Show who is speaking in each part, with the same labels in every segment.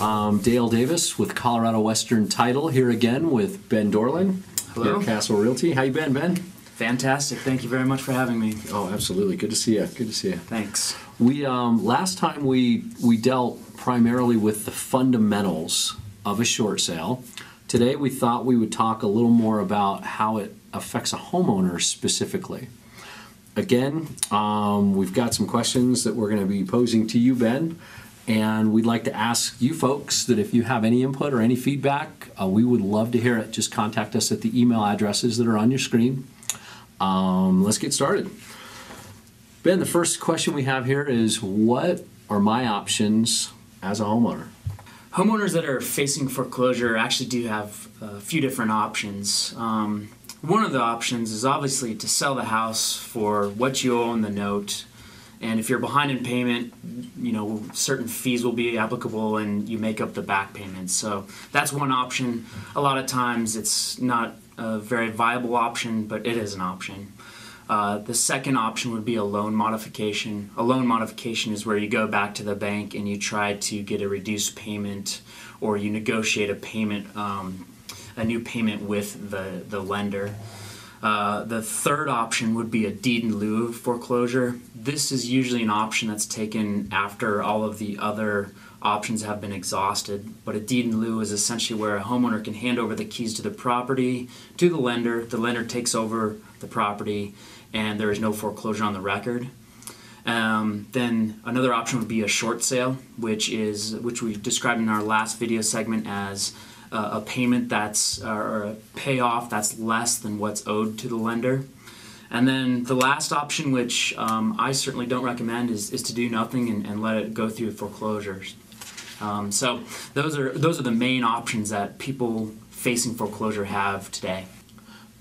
Speaker 1: Dale Davis with Colorado Western Title here again with Ben Dorland.
Speaker 2: Hello.
Speaker 1: Here at Castle Realty. How you been, Ben?
Speaker 2: Fantastic. Thank you very much for having me.
Speaker 1: Oh, absolutely. Good to see you. Good to see you.
Speaker 2: Thanks.
Speaker 1: We last time we dealt primarily with the fundamentals of a short sale. Today we thought we would talk a little more about how it affects a homeowner specifically. Again, we've got some questions that we're going to be posing to you, Ben, and we'd like to ask you folks that if you have any input or any feedback, we would love to hear it. Just contact us at the email addresses that are on your screen. Let's get started. Ben, the first question we have here is, what are my options as a homeowner?
Speaker 2: Homeowners that are facing foreclosure actually do have a few different options. One of the options is obviously to sell the house for what you owe on the note. And if you're behind in payment, certain fees will be applicable and you make up the back payments. So that's one option. A lot of times it's not a very viable option, but it is an option. The second option would be a loan modification. A loan modification is where you go back to the bank and you try to get a reduced payment, or you negotiate a payment, a new payment with the lender. The third option would be a deed in lieu of foreclosure. This is usually an option that's taken after all of the other options have been exhausted. But a deed in lieu is essentially where a homeowner can hand over the keys to the property to the lender takes over the property, and there is no foreclosure on the record. Then another option would be a short sale, which we described in our last video segment as a payment or a payoff that's less than what's owed to the lender. And then the last option, which I certainly don't recommend, is to do nothing and let it go through foreclosures. So those are the main options that people facing foreclosure have today.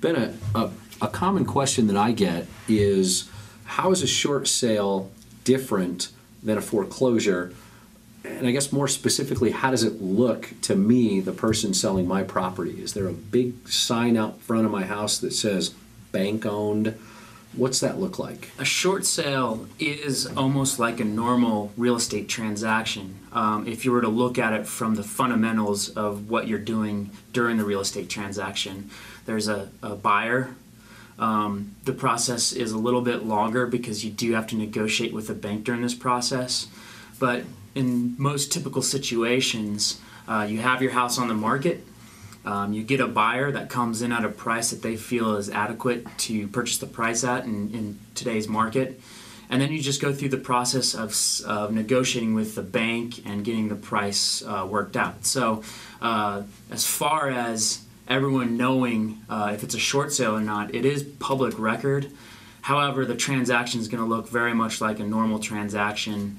Speaker 1: Ben, a common question that I get is, how is a short sale different than a foreclosure? And I guess more specifically, how does it look to me, the person selling my property? Is there a big sign out front of my house that says bank owned? What's that look like?
Speaker 2: A short sale is almost like a normal real estate transaction. If you were to look at it from the fundamentals of what you're doing during the real estate transaction, there's a buyer. The process is a little bit longer because you do have to negotiate with the bank during this process. But in most typical situations, you have your house on the market. You get a buyer that comes in at a price that they feel is adequate to purchase the price at in today's market. And then you just go through the process of negotiating with the bank and getting the price worked out. So as far as everyone knowing if it's a short sale or not, it is public record. However, the transaction is going to look very much like a normal transaction,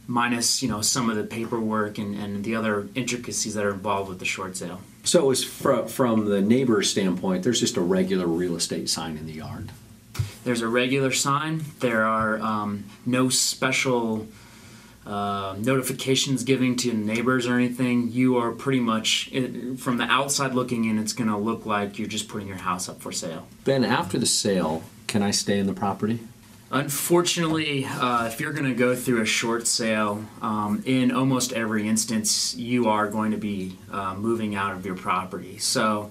Speaker 2: minus some of the paperwork and the other intricacies that are involved with the short sale.
Speaker 1: So as from the neighbor's standpoint, there's just a regular real estate sign in the yard.
Speaker 2: There's a regular sign. There are no special notifications giving to neighbors or anything. You are pretty much, from the outside looking in, it's going to look like you're just putting your house up for sale.
Speaker 1: Ben, after the sale, can I stay in the property?
Speaker 2: Unfortunately, if you're going to go through a short sale, in almost every instance, you are going to be moving out of your property. So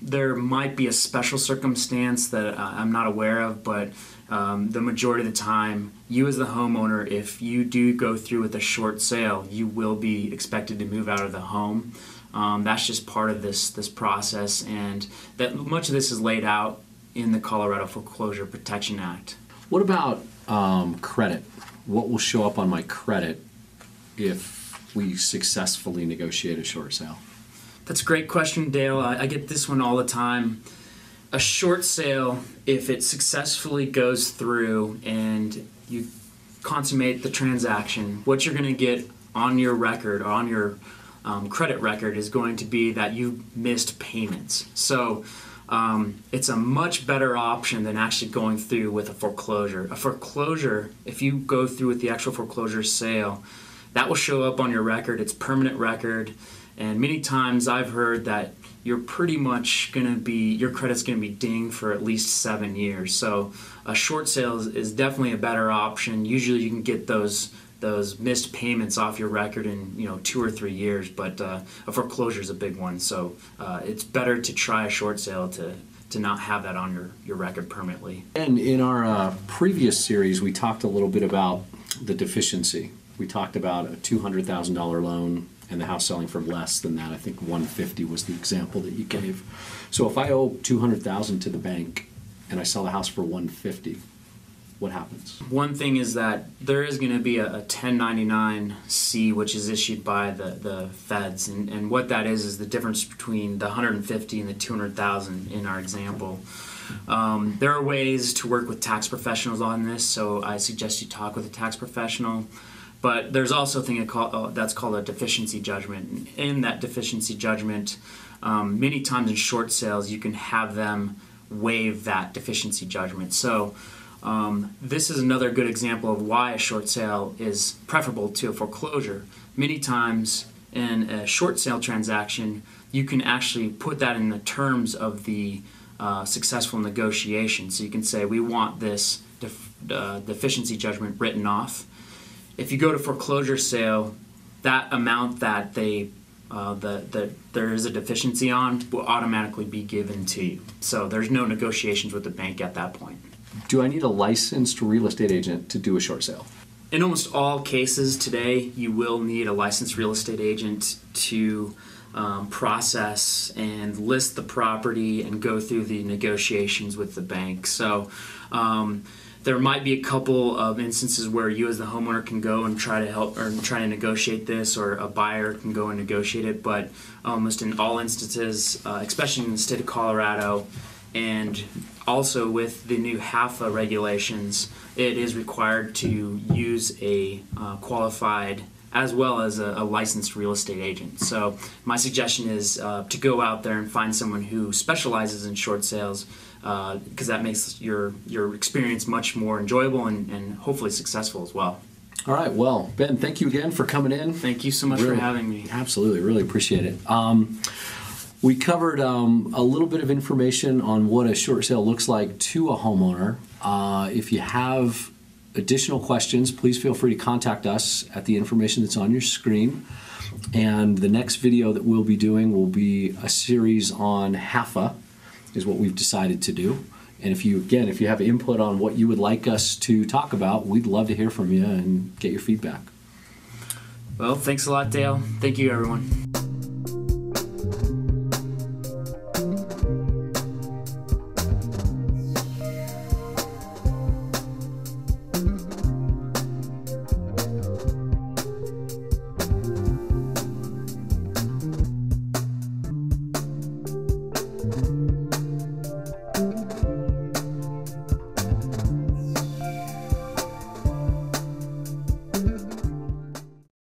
Speaker 2: there might be a special circumstance that I'm not aware of, but the majority of the time, you as the homeowner, if you do go through with a short sale, you will be expected to move out of the home. That's just part of this process, and that much of this is laid out in the Colorado Foreclosure Protection Act.
Speaker 1: What about credit? What will show up on my credit if we successfully negotiate a short sale?
Speaker 2: That's a great question, Dale. I get this one all the time. A short sale, if it successfully goes through and you consummate the transaction, what you're going to get on your record, or on your credit record, is going to be that you missed payments. So it's a much better option than actually going through with a foreclosure. A foreclosure, if you go through with the actual foreclosure sale, that will show up on your record. It's permanent record. And many times I've heard that you're pretty much going to be, your credit's going to be dinged for at least 7 years. So a short sale is definitely a better option. Usually you can get those those missed payments off your record in 2 or 3 years. But a foreclosure is a big one, so it's better to try a short sale to not have that on your record permanently.
Speaker 1: And in our previous series, we talked a little bit about the deficiency. We talked about a $200,000 loan and the house selling for less than that. I think $150,000 was the example that you gave. So if I owe $200,000 to the bank and I sell the house for $150,000, what happens? One
Speaker 2: thing is that there is going to be a 1099-C, which is issued by the feds, and what that is the difference between the $150,000 and the $200,000 in our example. There are ways to work with tax professionals on this, so I suggest you talk with a tax professional. But there's also a thing that's called a deficiency judgment. In that deficiency judgment, many times in short sales, you can have them waive that deficiency judgment. So this is another good example of why a short sale is preferable to a foreclosure. Many times in a short sale transaction, you can actually put that in the terms of the successful negotiation. So you can say, we want this deficiency judgment written off. If you go to foreclosure sale, that amount that that there is a deficiency on will automatically be given to you. So there's no negotiations with the bank at that point.
Speaker 1: Do I need a licensed real estate agent to do a short sale?
Speaker 2: In almost all cases today, you will need a licensed real estate agent to process and list the property and go through the negotiations with the bank. So there might be a couple of instances where you as the homeowner can go and try to help or try to negotiate this, or a buyer can go and negotiate it, but almost in all instances, especially in the state of Colorado, and also with the new HAFA regulations, it is required to use a qualified as well as a licensed real estate agent. So my suggestion is to go out there and find someone who specializes in short sales, because that makes your experience much more enjoyable and hopefully successful as well.
Speaker 1: All right, well, Ben, thank you again for coming in.
Speaker 2: Thank you so much for having me.
Speaker 1: Absolutely, really appreciate it. We covered a little bit of information on what a short sale looks like to a homeowner. If you have additional questions, please feel free to contact us at the information that's on your screen. And the next video that we'll be doing will be a series on HAFA, is what we've decided to do. And if you have input on what you would like us to talk about, we'd love to hear from you and get your feedback.
Speaker 2: Well, thanks a lot, Dale. Thank you, everyone.